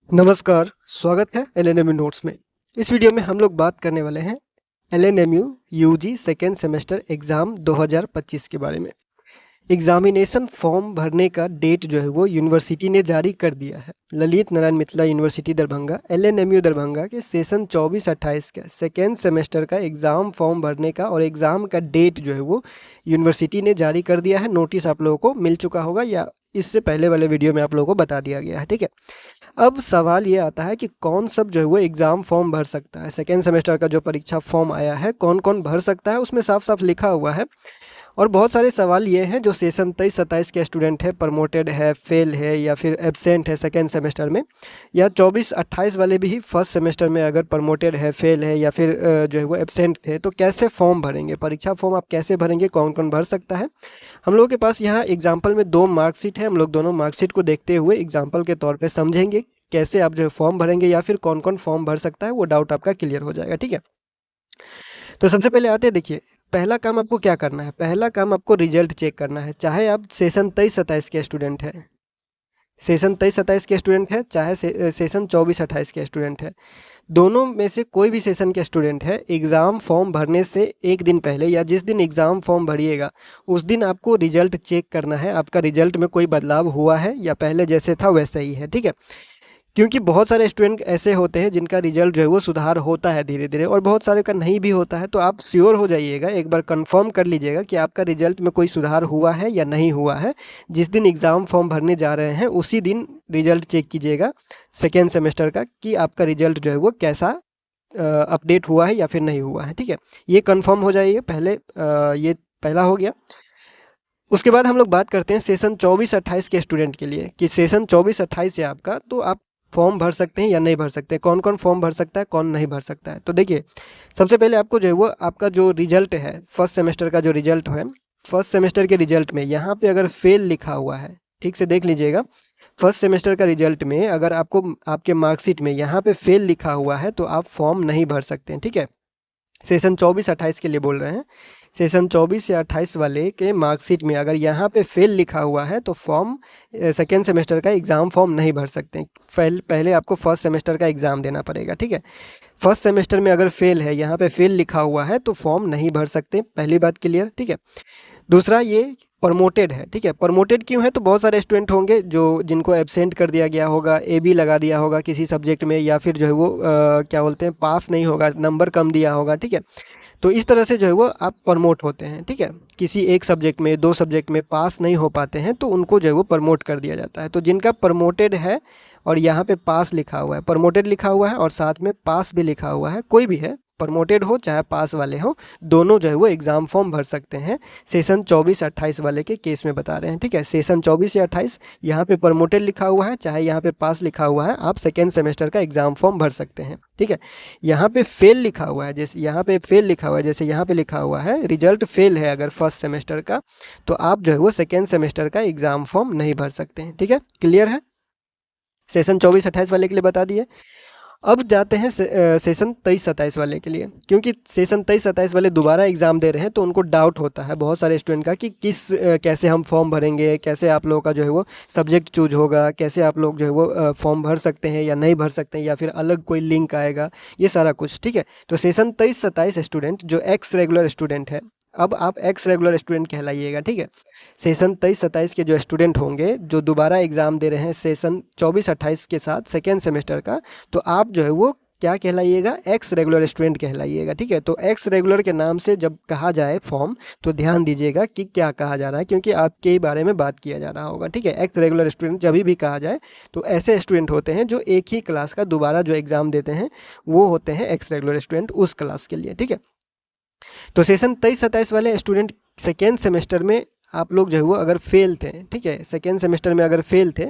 नमस्कार, स्वागत है एलएनएमयू नोट्स में। इस वीडियो में हम लोग बात करने वाले हैं LNMU UG second semester exam 2025 के बारे में। एग्जामिनेशन फॉर्म भरने का डेट जो है वो यूनिवर्सिटी ने जारी कर दिया है। ललित नारायण मिथिला यूनिवर्सिटी दरभंगा एलएनएमयू दरभंगा के सेशन 24-28 का सेकेंड सेमेस्टर का एग्ज़ाम फॉर्म भरने का और एग्ज़ाम का डेट जो है वो यूनिवर्सिटी ने जारी कर दिया है। नोटिस आप लोगों को मिल चुका होगा या इससे पहले वाले वीडियो में आप लोगों को बता दिया गया है। ठीक है, अब सवाल ये आता है कि कौन सब जो है वो एग्ज़ाम फॉर्म भर सकता है। सेकेंड सेमेस्टर का जो परीक्षा फॉर्म आया है कौन कौन भर सकता है, उसमें साफ साफ लिखा हुआ है। और बहुत सारे सवाल ये हैं जो सेशन 23-27 के स्टूडेंट है, प्रमोटेड है, फेल है या फिर एब्सेंट है सेकेंड सेमेस्टर में, या 24-28 वाले भी फर्स्ट सेमेस्टर में अगर प्रमोटेड है, फेल है या फिर जो है वो एब्सेंट थे, तो कैसे फॉर्म भरेंगे, परीक्षा फॉर्म आप कैसे भरेंगे, कौन कौन भर सकता है। हम लोगों के पास यहाँ एग्जाम्पल में 2 मार्कशीट है। हम लोग दोनों मार्कशीट को देखते हुए एग्जाम्पल के तौर पर समझेंगे कैसे आप जो है फॉर्म भरेंगे या फिर कौन कौन फॉर्म भर सकता है, वो डाउट आपका क्लियर हो जाएगा। ठीक है, तो सबसे पहले आते हैं, देखिए पहला काम आपको क्या करना है। पहला काम आपको रिजल्ट चेक करना है, चाहे आप सेशन 23-27 के स्टूडेंट हैं, सेशन 23-27 के स्टूडेंट है, चाहे सेशन 24-28 के स्टूडेंट है, दोनों में से कोई भी सेशन के स्टूडेंट है, एग्ज़ाम फॉर्म भरने से एक दिन पहले या जिस दिन एग्ज़ाम फॉर्म भरिएगा उस दिन आपको रिजल्ट चेक करना है, आपका रिजल्ट में कोई बदलाव हुआ है या पहले जैसे था वैसा ही है। ठीक है, क्योंकि बहुत सारे स्टूडेंट ऐसे होते हैं जिनका रिजल्ट जो है वो सुधार होता है धीरे धीरे और बहुत सारे का नहीं भी होता है। तो आप श्योर हो जाइएगा, एक बार कंफर्म कर लीजिएगा कि आपका रिजल्ट में कोई सुधार हुआ है या नहीं हुआ है। जिस दिन एग्ज़ाम फॉर्म भरने जा रहे हैं उसी दिन रिजल्ट चेक कीजिएगा सेकेंड सेमेस्टर का, कि आपका रिजल्ट जो है वो कैसा अपडेट हुआ है या फिर नहीं हुआ है। ठीक है, ये कन्फर्म हो जाइए पहले। ये पहला हो गया। उसके बाद हम लोग बात करते हैं सेशन 24-28 के स्टूडेंट के लिए, कि सेशन 24-28 है आपका, तो आप फॉर्म भर सकते हैं या नहीं भर सकते, कौन कौन फॉर्म भर सकता है, कौन नहीं भर सकता है। तो देखिए, सबसे पहले आपको जो है वो आपका जो रिजल्ट है फर्स्ट सेमेस्टर का, जो रिजल्ट है फर्स्ट सेमेस्टर के रिजल्ट में यहाँ पे अगर फेल लिखा हुआ है, ठीक से देख लीजिएगा, फर्स्ट सेमेस्टर का रिजल्ट में अगर आपको आपके मार्कशीट में यहाँ पे फेल लिखा हुआ है तो आप फॉर्म नहीं भर सकते हैं। ठीक है, सेशन 24-28 के लिए बोल रहे हैं। सेशन 24 या 28 वाले के मार्कशीट में अगर यहाँ पे फेल लिखा हुआ है तो फॉर्म सेकेंड सेमेस्टर का एग्ज़ाम फॉर्म नहीं भर सकते। पहले आपको फर्स्ट सेमेस्टर का एग्ज़ाम देना पड़ेगा। ठीक है, फर्स्ट सेमेस्टर में अगर फेल है, यहाँ पे फेल लिखा हुआ है तो फॉर्म नहीं भर सकते, पहली बात क्लियर। ठीक है, दूसरा ये प्रमोटेड है। ठीक है, प्रमोटेड क्यों है, तो बहुत सारे स्टूडेंट होंगे जो जिनको एब्सेंट कर दिया गया होगा, AB लगा दिया होगा किसी सब्जेक्ट में, या फिर जो है वो क्या बोलते हैं, पास नहीं होगा, नंबर कम दिया होगा। ठीक है, तो इस तरह से जो है वो आप प्रमोट होते हैं। ठीक है, किसी एक सब्जेक्ट में, 2 सब्जेक्ट में पास नहीं हो पाते हैं तो उनको जो है वो प्रमोट कर दिया जाता है। तो जिनका प्रमोटेड है और यहाँ पे पास लिखा हुआ है, प्रमोटेड लिखा हुआ है और साथ में पास भी लिखा हुआ है, कोई भी है, प्रमोटेड हो चाहे पास वाले हो, दोनों जो है वो एग्ज़ाम फॉर्म भर सकते हैं। सेशन 24-28 वाले के केस में बता रहे हैं। ठीक है, सेशन 24 या 28 यहाँ पे प्रमोटेड लिखा हुआ है चाहे यहाँ पे पास लिखा हुआ है, आप सेकेंड सेमेस्टर का एग्ज़ाम फॉर्म भर सकते हैं। ठीक है, यहाँ पे फेल लिखा हुआ है, जैसे यहाँ पे फेल लिखा हुआ है, जैसे यहाँ पे लिखा हुआ है रिजल्ट फेल है अगर फर्स्ट सेमेस्टर का, तो आप जो है वो सेकेंड सेमेस्टर का एग्ज़ाम फॉर्म नहीं भर सकते हैं। ठीक है, क्लियर है, सेशन 24-28 वाले के लिए बता दिए। अब जाते हैं सेशन 23-27 वाले के लिए, क्योंकि सेशन 23-27 वाले दोबारा एग्ज़ाम दे रहे हैं तो उनको डाउट होता है बहुत सारे स्टूडेंट का कि कैसे हम फॉर्म भरेंगे, कैसे आप लोगों का जो है वो सब्जेक्ट चूज होगा, कैसे आप लोग जो है वो फॉर्म भर सकते हैं या नहीं भर सकते हैं, या फिर अलग कोई लिंक आएगा, ये सारा कुछ। ठीक है, तो सेशन 23-27 स्टूडेंट जो एक्स रेगुलर स्टूडेंट है, अब आप एक्स रेगुलर स्टूडेंट कहलाइएगा। ठीक है, सेशन 23-27 के जो स्टूडेंट होंगे जो दोबारा एग्ज़ाम दे रहे हैं सेशन 24-28 के साथ सेकेंड सेमेस्टर का, तो आप जो है वो क्या कहलाइएगा, एक्स रेगुलर स्टूडेंट कहलाइएगा। ठीक है, तो एक्स रेगुलर के नाम से जब कहा जाए फॉर्म तो ध्यान दीजिएगा कि क्या कहा जा रहा है, क्योंकि आपके ही बारे में बात किया जा रहा होगा। ठीक है, एक्स रेगुलर स्टूडेंट जब भी कहा जाए तो ऐसे स्टूडेंट होते हैं जो एक ही क्लास का दोबारा जो एग्ज़ाम देते हैं, वो होते हैं एक्स रेगुलर स्टूडेंट उस क्लास के लिए। ठीक है, तो सेशन 23-27 वाले स्टूडेंट सेकेंड सेमेस्टर में आप लोग जो है वो अगर फेल थे, ठीक है, सेकेंड सेमेस्टर में अगर फेल थे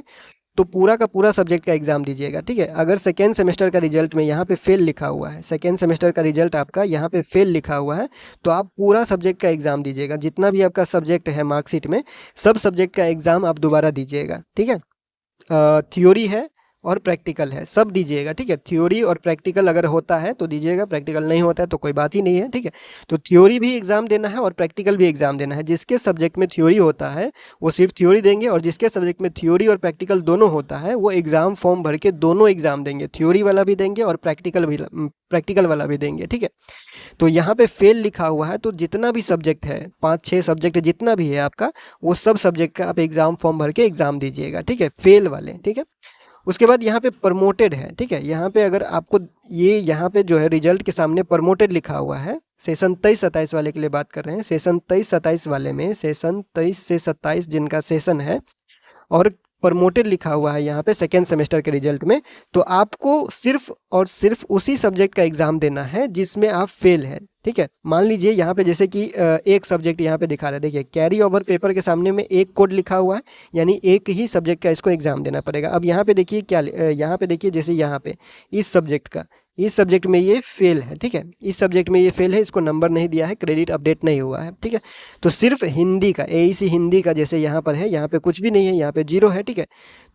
तो पूरा का पूरा सब्जेक्ट का एग्ज़ाम दीजिएगा। ठीक है, अगर सेकेंड सेमेस्टर का रिजल्ट में यहाँ पे फेल लिखा हुआ है, सेकेंड सेमेस्टर का रिजल्ट आपका यहाँ पे फेल लिखा हुआ है, तो आप पूरा सब्जेक्ट का एग्ज़ाम दीजिएगा, जितना भी आपका सब्जेक्ट है मार्कशीट में, सब सब्जेक्ट का एग्ज़ाम आप दोबारा दीजिएगा। ठीक है, थ्योरी है और प्रैक्टिकल है, सब दीजिएगा, ठीक है। थ्योरी और प्रैक्टिकल अगर होता है तो दीजिएगा, प्रैक्टिकल नहीं होता है तो कोई बात ही नहीं है, ठीक है। तो थ्योरी भी एग्जाम देना है और प्रैक्टिकल भी एग्जाम देना है। जिसके सब्जेक्ट में थ्योरी होता है वो सिर्फ थ्योरी देंगे, और जिसके सब्जेक्ट में थ्योरी और प्रैक्टिकल दोनों होता है वो एग्जाम फॉर्म भर के दोनों एग्जाम देंगे, थ्योरी वाला भी देंगे और प्रैक्टिकल वाला भी देंगे, ठीक है। तो यहाँ पे फेल लिखा हुआ है, तो जितना भी सब्जेक्ट है, 5-6 सब्जेक्ट जितना भी है आपका, वो सब सब्जेक्ट का आप एग्जाम फॉर्म भर के एग्जाम दीजिएगा, ठीक है, फेल वाले, ठीक है। उसके बाद यहाँ पे प्रमोटेड है, ठीक है। यहाँ पे अगर आपको ये यहाँ पे जो है रिजल्ट के सामने प्रमोटेड लिखा हुआ है, सेशन 23-27 वाले के लिए बात कर रहे हैं। सेशन 23-27 वाले में सेशन 23 से 27 जिनका सेशन है और प्रमोटेड लिखा हुआ है यहाँ पे सेकेंड सेमेस्टर के रिजल्ट में, तो आपको सिर्फ और सिर्फ उसी सब्जेक्ट का एग्जाम देना है जिसमें आप फेल है, ठीक है। मान लीजिए यहाँ पे जैसे कि एक सब्जेक्ट यहाँ पे दिखा रहा है, देखिए कैरी ओवर पेपर के सामने में एक कोड लिखा हुआ है, यानी एक ही सब्जेक्ट का इसको एग्जाम देना पड़ेगा। अब यहाँ पे देखिए क्या यहाँ पे देखिए, जैसे यहाँ पे इस सब्जेक्ट में ये फेल है, ठीक है, इस सब्जेक्ट में ये फेल है, इसको नंबर नहीं दिया है, क्रेडिट अपडेट नहीं हुआ है, ठीक है। तो सिर्फ हिंदी का, एईसी हिंदी का जैसे यहाँ पर है, यहाँ पे कुछ भी नहीं है, यहाँ पे 0 है, ठीक है।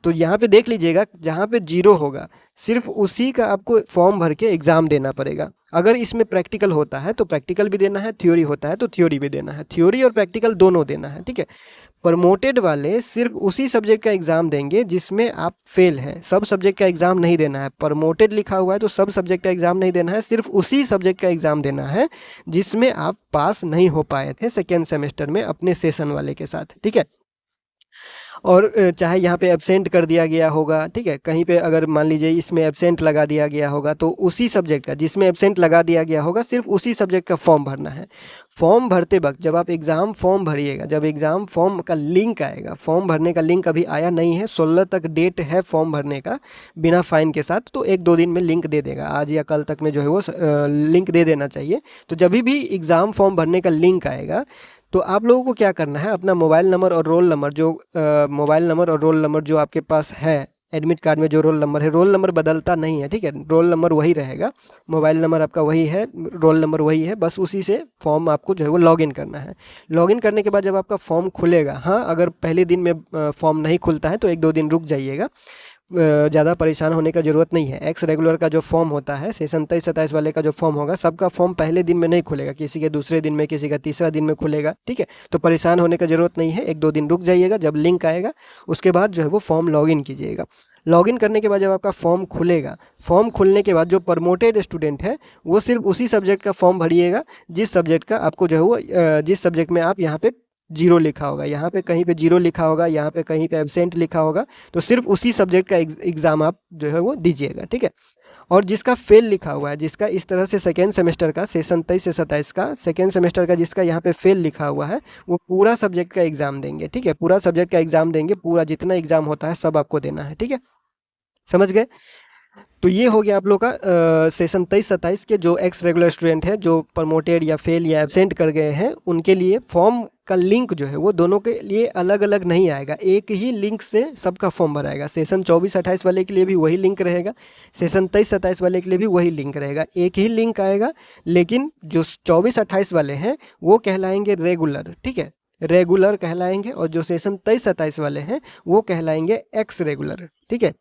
तो यहाँ पे देख लीजिएगा, जहाँ पे 0 होगा सिर्फ उसी का आपको फॉर्म भर के एग्जाम देना पड़ेगा। अगर इसमें प्रैक्टिकल होता है तो प्रैक्टिकल भी देना है, थ्योरी होता है तो थ्योरी भी देना है, थ्योरी और प्रैक्टिकल दोनों देना है, ठीक है। प्रमोटेड वाले सिर्फ उसी सब्जेक्ट का एग्जाम देंगे जिसमें आप फेल हैं, सब सब्जेक्ट का एग्जाम नहीं देना है। प्रमोटेड लिखा हुआ है तो सब सब्जेक्ट का एग्जाम नहीं देना है, सिर्फ उसी सब्जेक्ट का एग्जाम देना है जिसमें आप पास नहीं हो पाए थे सेकेंड सेमेस्टर में अपने सेशन वाले के साथ, ठीक है। और चाहे यहाँ पे एब्सेंट कर दिया गया होगा, ठीक है, कहीं पे अगर मान लीजिए इसमें एब्सेंट लगा दिया गया होगा तो उसी सब्जेक्ट का जिसमें एब्सेंट लगा दिया गया होगा सिर्फ उसी सब्जेक्ट का फॉर्म भरना है। फॉर्म भरते वक्त जब आप एग्ज़ाम फॉर्म भरिएगा, जब एग्ज़ाम फॉर्म का लिंक आएगा, फॉर्म भरने का लिंक अभी आया नहीं है, 16 तक डेट है फॉर्म भरने का बिना फाइन के साथ, तो 1-2 दिन में लिंक दे देगा, आज या कल तक में जो है वो लिंक दे देना चाहिए। तो जब भी एग्ज़ाम फॉर्म भरने का लिंक आएगा तो आप लोगों को क्या करना है, अपना मोबाइल नंबर और रोल नंबर जो आपके पास है, एडमिट कार्ड में जो रोल नंबर है, रोल नंबर बदलता नहीं है, ठीक है, रोल नंबर वही रहेगा, मोबाइल नंबर आपका वही है, रोल नंबर वही है, बस उसी से फॉर्म आपको जो है वो लॉगिन करना है। लॉगिन करने के बाद जब आपका फॉर्म खुलेगा, हाँ अगर पहले दिन में फॉर्म नहीं खुलता है तो 1-2 दिन रुक जाइएगा, ज़्यादा परेशान होने का ज़रूरत नहीं है। एक्स रेगुलर का जो फॉर्म होता है, सेशन 23-27 वाले का जो फॉर्म होगा, सबका फॉर्म पहले दिन में नहीं खुलेगा, किसी के दूसरे दिन में, किसी का तीसरा दिन में खुलेगा, ठीक है। तो परेशान होने का ज़रूरत नहीं है, 1-2 दिन रुक जाइएगा, जब लिंक आएगा उसके बाद जो है वो फॉर्म लॉगिन कीजिएगा। लॉगिन करने के बाद जब आपका फॉर्म खुलेगा, फॉर्म खुलने के बाद जो प्रमोटेड स्टूडेंट है वो सिर्फ उसी सब्जेक्ट का फॉर्म भरिएगा जिस सब्जेक्ट का आपको जो है वो जिस सब्जेक्ट में आप यहाँ पे 0 लिखा होगा, यहाँ पे कहीं पे 0 लिखा होगा, यहाँ पे कहीं पे एब्सेंट लिखा होगा, तो सिर्फ उसी सब्जेक्ट का एग्ज़ाम आप जो है वो दीजिएगा, ठीक है। और जिसका फेल लिखा हुआ है, जिसका इस तरह से सेकेंड सेमेस्टर का सेशन 23 से 27 का सेकेंड सेमेस्टर का जिसका यहाँ पे फेल लिखा हुआ है, वो पूरा सब्जेक्ट का एग्ज़ाम देंगे, ठीक है, पूरा सब्जेक्ट का एग्ज़ाम देंगे, पूरा जितना एग्ज़ाम होता है सब आपको देना है, ठीक है, समझ गए। तो ये हो गया आप लोग का सेशन 23-27 के जो एक्स रेगुलर स्टूडेंट हैं, जो प्रमोटेड या फेल या एब्सेंट कर गए हैं, उनके लिए फॉर्म का लिंक जो है वो दोनों के लिए अलग अलग नहीं आएगा, एक ही लिंक से सबका फॉर्म भराएगा। सेशन 24-28 वाले के लिए भी वही लिंक रहेगा, सेशन 23-27 वाले के लिए भी वही लिंक रहेगा, एक ही लिंक आएगा। लेकिन जो 24-28 वाले हैं वो कहलाएंगे रेगुलर, ठीक है, रेगुलर कहलाएंगे, और जो सेशन 23-27 वाले हैं वो कहलाएंगे एक्स रेगुलर, ठीक है।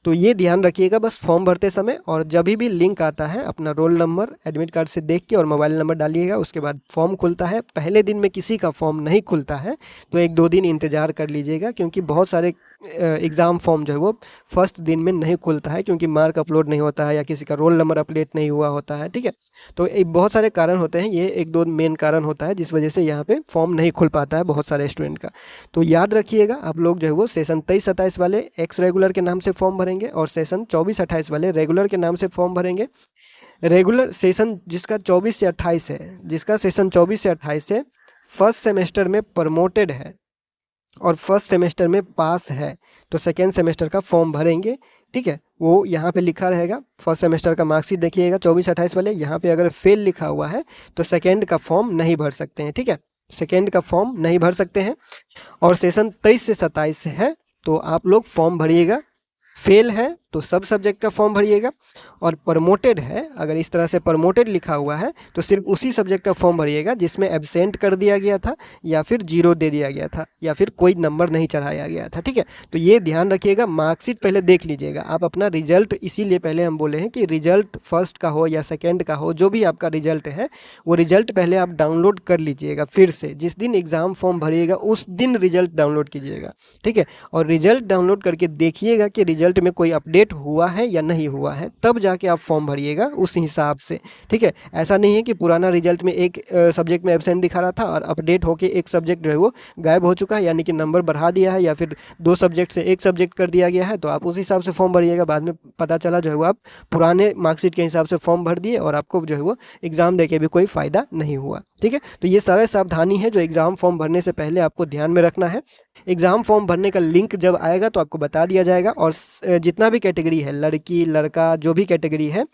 तो ये ध्यान रखिएगा बस फॉर्म भरते समय, और जब भी लिंक आता है अपना रोल नंबर एडमिट कार्ड से देख के और मोबाइल नंबर डालिएगा, उसके बाद फॉर्म खुलता है। पहले दिन में किसी का फॉर्म नहीं खुलता है तो 1-2 दिन इंतज़ार कर लीजिएगा, क्योंकि बहुत सारे एग्ज़ाम फॉर्म जो है वो फर्स्ट दिन में नहीं खुलता है, क्योंकि मार्क अपलोड नहीं होता है या किसी का रोल नंबर अपडेट नहीं हुआ होता है, ठीक है। तो बहुत सारे कारण होते हैं, ये 1-2 मेन कारण होता है जिस वजह से यहाँ पे फॉर्म नहीं खुल पाता है बहुत सारे स्टूडेंट का। तो याद रखिएगा आप लोग जो है वो सेशन 23-27 वाले एक्स रेगुलर के नाम से फॉर्म भरेंगे, और सेशन 24-28 वाले रेगुलर के नाम से फॉर्म भरेंगे। रेगुलर सेशन जिसका 24 से 28 है, जिसका सेशन 24 से 28 है, फर्स्ट सेमेस्टर में प्रमोटेड है और फर्स्ट सेमेस्टर में पास है, तो सेकेंड सेमेस्टर का फॉर्म भरेंगे, ठीक है। वो यहाँ पे लिखा रहेगा, फर्स्ट सेमेस्टर का मार्कशीट देखिएगा 24-28 वाले, यहाँ पे अगर फेल लिखा हुआ है तो सेकेंड का फॉर्म नहीं भर सकते हैं, ठीक है, सेकेंड का फॉर्म नहीं भर सकते हैं। और सेशन 23 से 27 है तो आप लोग फॉर्म भरिएगा, फेल है तो सब सब्जेक्ट का फॉर्म भरिएगा। और प्रमोटेड है, अगर इस तरह से प्रमोटेड लिखा हुआ है तो सिर्फ उसी सब्जेक्ट का फॉर्म भरिएगा जिसमें एब्सेंट कर दिया गया था या फिर जीरो दे दिया गया था या फिर कोई नंबर नहीं चढ़ाया गया था। ठीक है, तो ये ध्यान रखिएगा। मार्कशीट पहले देख लीजिएगा। आप अपना रिजल्ट, इसीलिए पहले हम बोले हैं कि रिजल्ट फर्स्ट का हो या सेकेंड का हो, जो भी आपका रिजल्ट है वो रिजल्ट पहले आप डाउनलोड कर लीजिएगा। फिर से जिस दिन एग्ज़ाम फॉर्म भरिएगा उस दिन रिजल्ट डाउनलोड कीजिएगा। ठीक है, और रिजल्ट डाउनलोड करके देखिएगा कि रिजल्ट में कोई अपडेट हुआ है या नहीं हुआ है, तब जाके आप फॉर्म भरिएगा उस हिसाब से। ठीक है, ऐसा नहीं है कि पुराना रिजल्ट में एक सब्जेक्ट में एब्सेंट दिखा रहा था और अपडेट होके एक सब्जेक्ट जो है वो गायब हो चुका है, यानी कि नंबर बढ़ा दिया है या फिर 2 सब्जेक्ट से 1 सब्जेक्ट कर दिया गया है, तो आप उस हिसाब से फॉर्म भरिएगा। बाद में पता चला जो है वो आप पुराने मार्कशीट के हिसाब से फॉर्म भर दिए और आपको जो है वो एग्ज़ाम देके भी कोई फ़ायदा नहीं हुआ। ठीक है, तो ये सारा सावधानी है जो एग्ज़ाम फॉर्म भरने से पहले आपको ध्यान में रखना है। एग्ज़ाम फॉर्म भरने का लिंक जब आएगा तो आपको बता दिया जाएगा। और जितना भी कैटेगरी है, लड़की लड़का जो भी कैटेगरी है,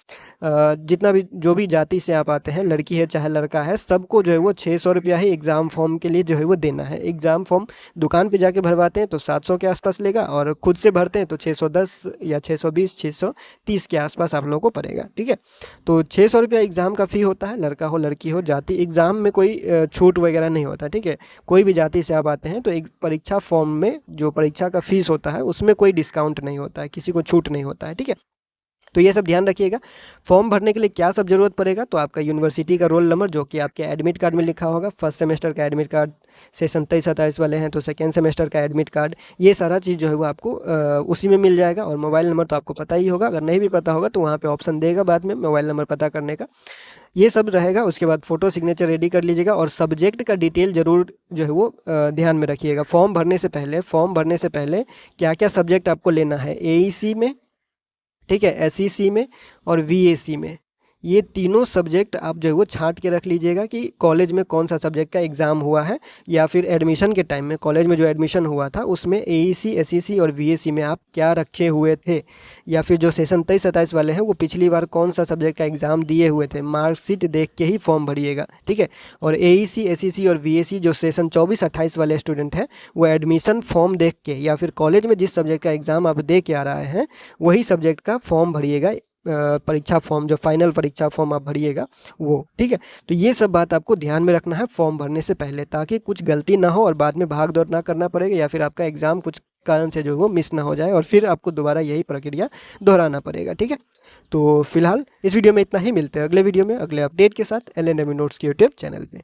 जितना भी जो भी जाति से आप आते हैं, लड़की है चाहे लड़का है, सबको जो है वो 600 रुपया ही एग्ज़ाम फॉर्म के लिए जो है वो देना है। एग्ज़ाम फॉर्म दुकान पे जाके भरवाते हैं तो 700 के आसपास लेगा, और खुद से भरते हैं तो 610 या 620 630 के आसपास आप लोगों को पड़ेगा। ठीक है, तो 600 रुपया एग्ज़ाम का फ़ी होता है, लड़का हो लड़की हो। जाति एग्ज़ाम में कोई छूट वगैरह नहीं होता। ठीक है, कोई भी जाति से आप आते हैं तो एक परीक्षा फॉर्म में जो परीक्षा का फीस होता है उसमें कोई डिस्काउंट नहीं होता है, किसी को छूट नहीं होता है। ठीक है, तो ये सब ध्यान रखिएगा। फॉर्म भरने के लिए क्या सब जरूरत पड़ेगा, तो आपका यूनिवर्सिटी का रोल नंबर जो कि आपके एडमिट कार्ड में लिखा होगा, फर्स्ट सेमेस्टर का एडमिट कार्ड, सेशन 23-27 वाले हैं तो सेकेंड सेमेस्टर का एडमिट कार्ड, ये सारा चीज़ जो है वो आपको उसी में मिल जाएगा। और मोबाइल नंबर तो आपको पता ही होगा, अगर नहीं भी पता होगा तो वहाँ पे ऑप्शन देगा बाद में मोबाइल नंबर पता करने का, ये सब रहेगा। उसके बाद फ़ोटो सिग्नेचर रेडी कर लीजिएगा। और सब्जेक्ट का डिटेल ज़रूर जो है वो ध्यान में रखिएगा। फॉर्म भरने से पहले क्या क्या सब्जेक्ट आपको लेना है, एईसी में, ठीक है, एसईसी में और वीएसी में, ये तीनों सब्जेक्ट आप जो है वो छांट के रख लीजिएगा कि कॉलेज में कौन सा सब्जेक्ट का एग्ज़ाम हुआ है, या फिर एडमिशन के टाइम में कॉलेज में जो एडमिशन हुआ था उसमें एईसी, एसईसी और वीएसी में आप क्या रखे हुए थे, या फिर जो सेशन 23-27 वाले हैं वो पिछली बार कौन सा सब्जेक्ट का एग्ज़ाम दिए हुए थे, मार्कशीट देख के ही फॉर्म भरिएगा। ठीक है, और एईसी, एसईसी और वीएसी जो सेशन 24-28 वाले स्टूडेंट हैं वो एडमिशन फॉर्म देख के, या फिर कॉलेज में जिस सब्जेक्ट का एग्ज़ाम आप दे के आ रहे हैं वही सब्जेक्ट का फॉर्म भरिएगा, परीक्षा फॉर्म, जो फाइनल परीक्षा फॉर्म आप भरिएगा वो। ठीक है, तो ये सब बात आपको ध्यान में रखना है फॉर्म भरने से पहले, ताकि कुछ गलती ना हो और बाद में भाग दौड़ ना करना पड़ेगा, या फिर आपका एग्ज़ाम कुछ कारण से जो वो मिस ना हो जाए और फिर आपको दोबारा यही प्रक्रिया दोहराना पड़ेगा। ठीक है, तो फिलहाल इस वीडियो में इतना ही। मिलते हैं अगले वीडियो में अगले अपडेट के साथ LNME नोट्स के यूट्यूब चैनल पे।